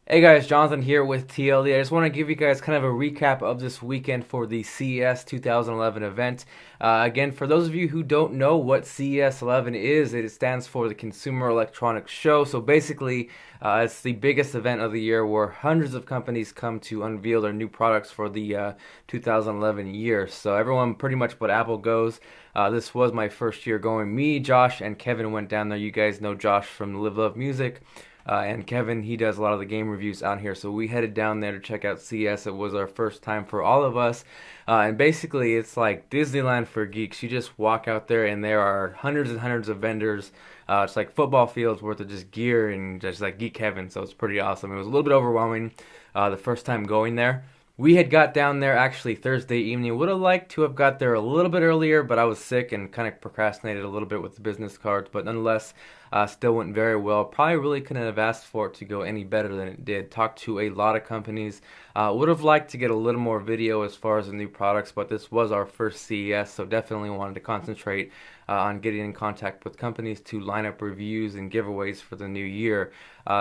Hey guys, Jonathan here with TLD. I just want to give you guys kind of a recap of this weekend for the CES 2011 event. Again, for those of you who don't know what CES 11 is, it stands for the Consumer Electronics Show. So basically, it's the biggest event of the year where hundreds of companies come to unveil their new products for the 2011 year. So everyone, pretty much but Apple goes. This was my first year going. Me, Josh, and Kevin went down there. You guys know Josh from Live Love Music. And Kevin, he does a lot of the game reviews out here. So we headed down there to check out CES. It was our first time for all of us. And basically, it's like Disneyland for geeks. You just walk out there, and there are hundreds and hundreds of vendors. It's like football fields worth of just gear and just like geek heaven. So it's pretty awesome. It was a little bit overwhelming the first time going there. We had got down there actually Thursday evening. Would have liked to have got there a little bit earlier, but I was sick and kind of procrastinated a little bit with the business cards. But nonetheless, still went very well. Probably really couldn't have asked for it to go any better than it did. Talked to a lot of companies. Would have liked to get a little more video as far as the new products, but this was our first CES, so definitely wanted to concentrate on getting in contact with companies to line up reviews and giveaways for the new year.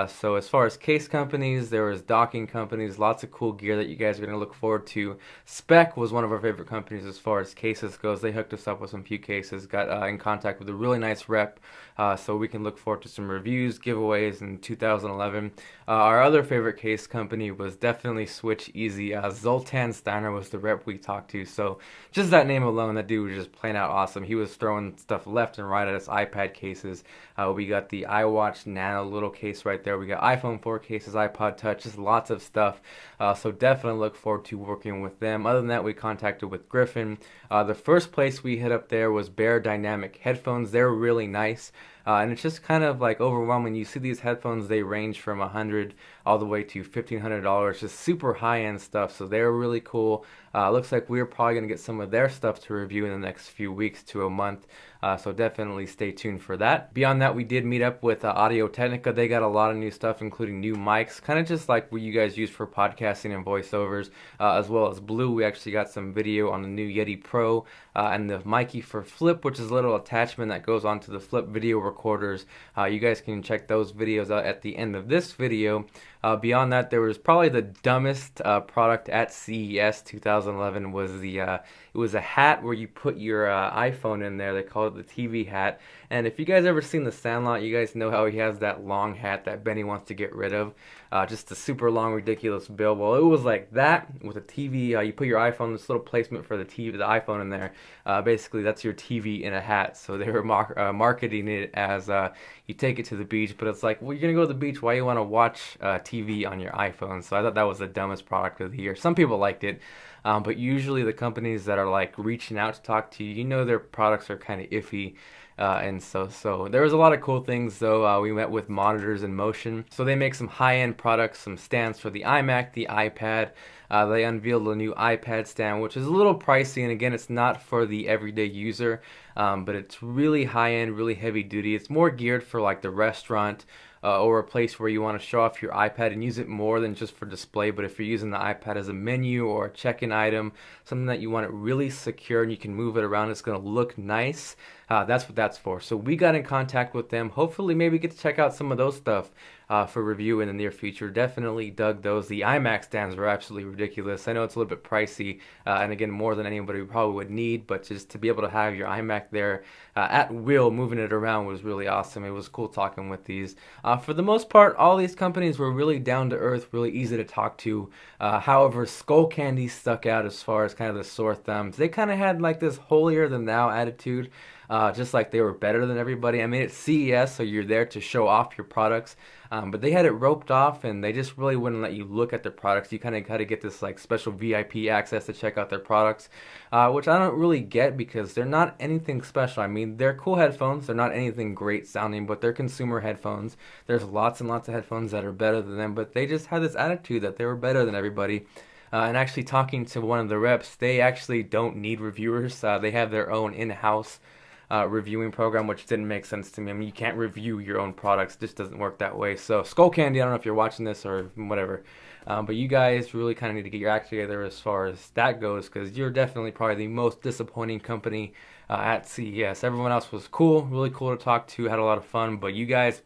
So as far as case companies, there was docking companies, lots of cool gear that you guys are going to look forward to. Spec was one of our favorite companies as far as cases goes. They hooked us up with some few cases, got in contact with a really nice rep, so we can look forward to some reviews, giveaways in 2011. Our other favorite case company was definitely Switch Easy. Zoltan Steiner was the rep we talked to, so just that name alone, that dude was just plain out awesome. He was throwing stuff left and right at us, iPad cases. We got the iWatch Nano little case right there. We got iPhone 4 cases, iPod Touch, just lots of stuff. So definitely look forward to working with them. Other than that, we contacted with Griffin. The first place we hit up there was Bear Dynamic Headphones. They're really nice. And it's just kind of like overwhelming. You see these headphones, they range from $100 all the way to $1,500, just super high-end stuff. So they're really cool. Looks like we're probably going to get some of their stuff to review in the next few weeks to a month. So definitely stay tuned for that. Beyond that, we did meet up with Audio Technica. They got a lot of new stuff, including new mics, kind of just like what you guys use for podcasting and voiceovers, as well as Blue. We actually got some video on the new Yeti Pro and the Mikey for Flip, which is a little attachment that goes onto the Flip video recorders. You guys can check those videos out at the end of this video. Beyond that, there was probably the dumbest product at CES 2011 was it was a hat where you put your iPhone in there. They call it the TV hat. And if you guys ever seen The Sandlot, you guys know how he has that long hat that Benny wants to get rid of. Just a super long, ridiculous bill. Well, it was like that with a TV. You put your iPhone, this little placement for the TV, the iPhone in there. Basically, that's your TV in a hat. So they were marketing it as you take it to the beach, but it's like, well, you're gonna go to the beach. Why you want to watch TV on your iPhone? So I thought that was the dumbest product of the year. Some people liked it. But usually the companies that are like reaching out to talk to you, you know their products are kind of iffy. And so there was a lot of cool things though. We met with Monitors in Motion. So they make some high-end products, some stands for the iMac, the iPad. They unveiled a new iPad stand, which is a little pricey, and again, it's not for the everyday user, but it's really high-end, really heavy-duty. It's more geared for like the restaurant or a place where you want to show off your iPad and use it more than just for display. But if you're using the iPad as a menu or a check-in item, something that you want it really secure and you can move it around, it's going to look nice. That's what that's for. So we got in contact with them. Hopefully, maybe get to check out some of those stuff for review in the near future. Definitely dug those. The iMac stands were absolutely ridiculous. I know it's a little bit pricey, and again, more than anybody probably would need, but just to be able to have your iMac there at will, moving it around was really awesome. It was cool talking with these. For the most part, all these companies were really down to earth, really easy to talk to. However, Skullcandy stuck out as far as kind of the sore thumbs. They kind of had like this holier than thou attitude. Just like they were better than everybody. I mean, it's CES, so you're there to show off your products. But they had it roped off, and they just really wouldn't let you look at their products. You kind of got to get this like special VIP access to check out their products, which I don't really get because they're not anything special. I mean, they're cool headphones. They're not anything great sounding, but they're consumer headphones. There's lots and lots of headphones that are better than them, but they just had this attitude that they were better than everybody. And actually talking to one of the reps, they actually don't need reviewers. They have their own in-house reviewing program, which didn't make sense to me. I mean, you can't review your own products. It just doesn't work that way. So Skullcandy, I don't know if you're watching this or whatever, but you guys really kind of need to get your act together as far as that goes, because you're definitely probably the most disappointing company at CES. Everyone else was cool, really cool to talk to, had a lot of fun, but you guys,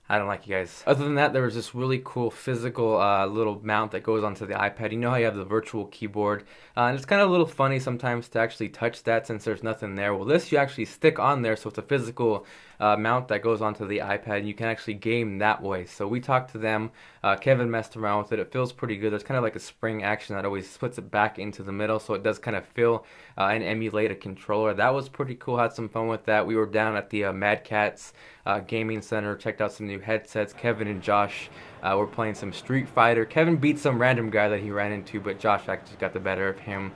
I don't like you guys. Other than that, there was this really cool physical little mount that goes onto the iPad. You know how you have the virtual keyboard, and it's kind of a little funny sometimes to actually touch that since there's nothing there. Well, this you actually stick on there, so it's a physical mount that goes onto the iPad, and you can actually game that way. So we talked to them. Kevin messed around with it. It feels pretty good. There's kind of like a spring action that always puts it back into the middle, so it does kind of feel and emulate a controller. That was pretty cool. Had some fun with that. We were down at the Mad Catz Gaming Center, checked out some new headsets. Kevin and Josh were playing some Street Fighter. Kevin beat some random guy that he ran into, but Josh actually got the better of him.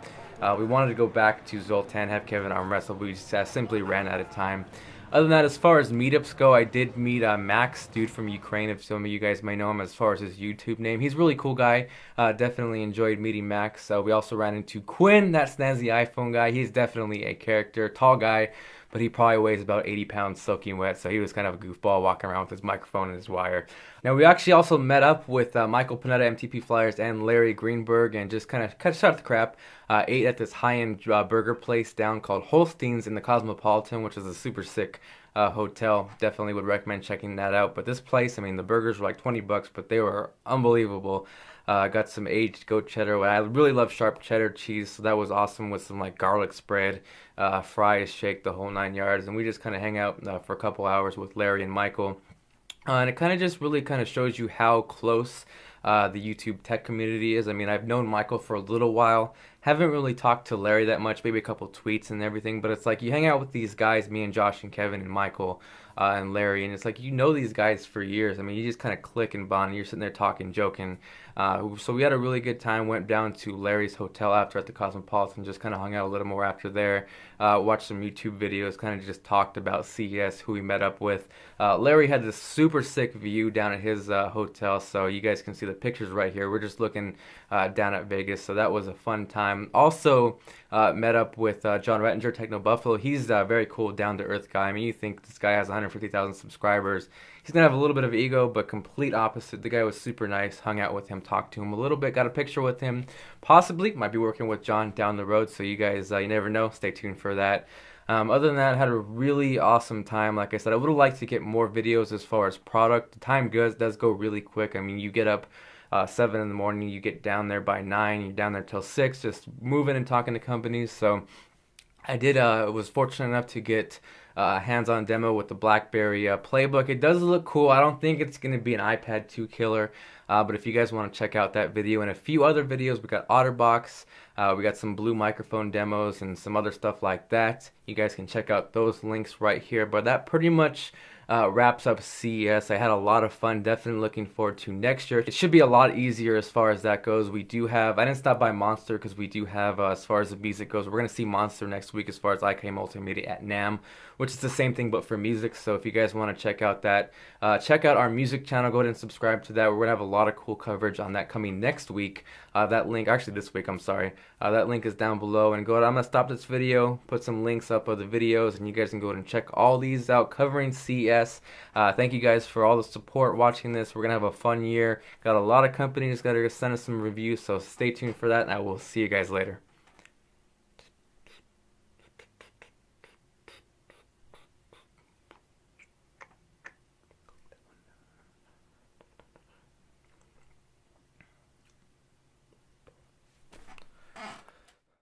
We wanted to go back to Zoltan, have Kevin arm wrestle, but we just simply ran out of time. Other than that, as far as meetups go, I did meet Max, dude from Ukraine, if some of you guys may know him as far as his YouTube name. He's a really cool guy. Definitely enjoyed meeting Max. We also ran into Quinn, that snazzy iPhone guy. He's definitely a character, tall guy, but he probably weighs about 80 pounds soaking wet, so he was kind of a goofball walking around with his microphone and his wire. Now, we actually also met up with Michael Panetta, MTP Flyers, and Larry Greenberg, and just kind of shot the crap. Ate at this high-end burger place down called Holstein's in the Cosmopolitan, which is a super sick hotel. Definitely would recommend checking that out. But this place, I mean, the burgers were like 20 bucks, but they were unbelievable. Got some aged goat cheddar. I really love sharp cheddar cheese, so that was awesome with some like garlic spread, fries, shake, the whole 9 yards. And we just kind of hang out for a couple hours with Larry and Michael. And it kind of just really kind of shows you how close the YouTube tech community is. I mean, I've known Michael for a little while. Haven't really talked to Larry that much, maybe a couple tweets and everything, but it's like you hang out with these guys, me and Josh and Kevin and Michael and Larry, and it's like you know these guys for years. I mean, you just kind of click and bond, and you're sitting there talking, joking. So we had a really good time, went down to Larry's hotel after at the Cosmopolitan, just kind of hung out a little more after there, watched some YouTube videos, kind of just talked about CES, who we met up with. Larry had this super sick view down at his hotel, so you guys can see the pictures right here. We're just looking down at Vegas, so that was a fun time. Also met up with John Rettinger, Techno Buffalo. He's a very cool, down-to-earth guy. I mean, you think this guy has 150,000 subscribers. He's going to have a little bit of ego, but complete opposite. The guy was super nice, hung out with him, talked to him a little bit, got a picture with him. Possibly, might be working with John down the road, so you guys, you never know. Stay tuned for that. Other than that, I had a really awesome time. Like I said, I would have liked to get more videos as far as product. The time does go really quick. I mean, you get up 7 in the morning, you get down there by 9, you're down there till 6, just moving and talking to companies. So I was fortunate enough to get a hands-on demo with the BlackBerry playbook. It does look cool. I don't think it's going to be an iPad 2 killer, but if you guys want to check out that video and a few other videos, we got OtterBox, we got some Blue microphone demos and some other stuff like that. You guys can check out those links right here, but that pretty much wraps up CES. I had a lot of fun. Definitely looking forward to next year. It should be a lot easier as far as that goes. We do have, I didn't stop by Monster because we do have, as far as the music goes, we're going to see Monster next week as far as IK Multimedia at NAMM, which is the same thing but for music. So if you guys want to check out that, check out our music channel. Go ahead and subscribe to that. We're going to have a lot of cool coverage on that coming next week. That link, actually this week, I'm sorry. That link is down below. And go ahead, I'm going to stop this video, put some links up of the videos, and you guys can go ahead and check all these out covering CES. Thank you guys for all the support watching this. We're going to have a fun year. Got a lot of companies that are going to send us some reviews, so stay tuned for that, and I will see you guys later.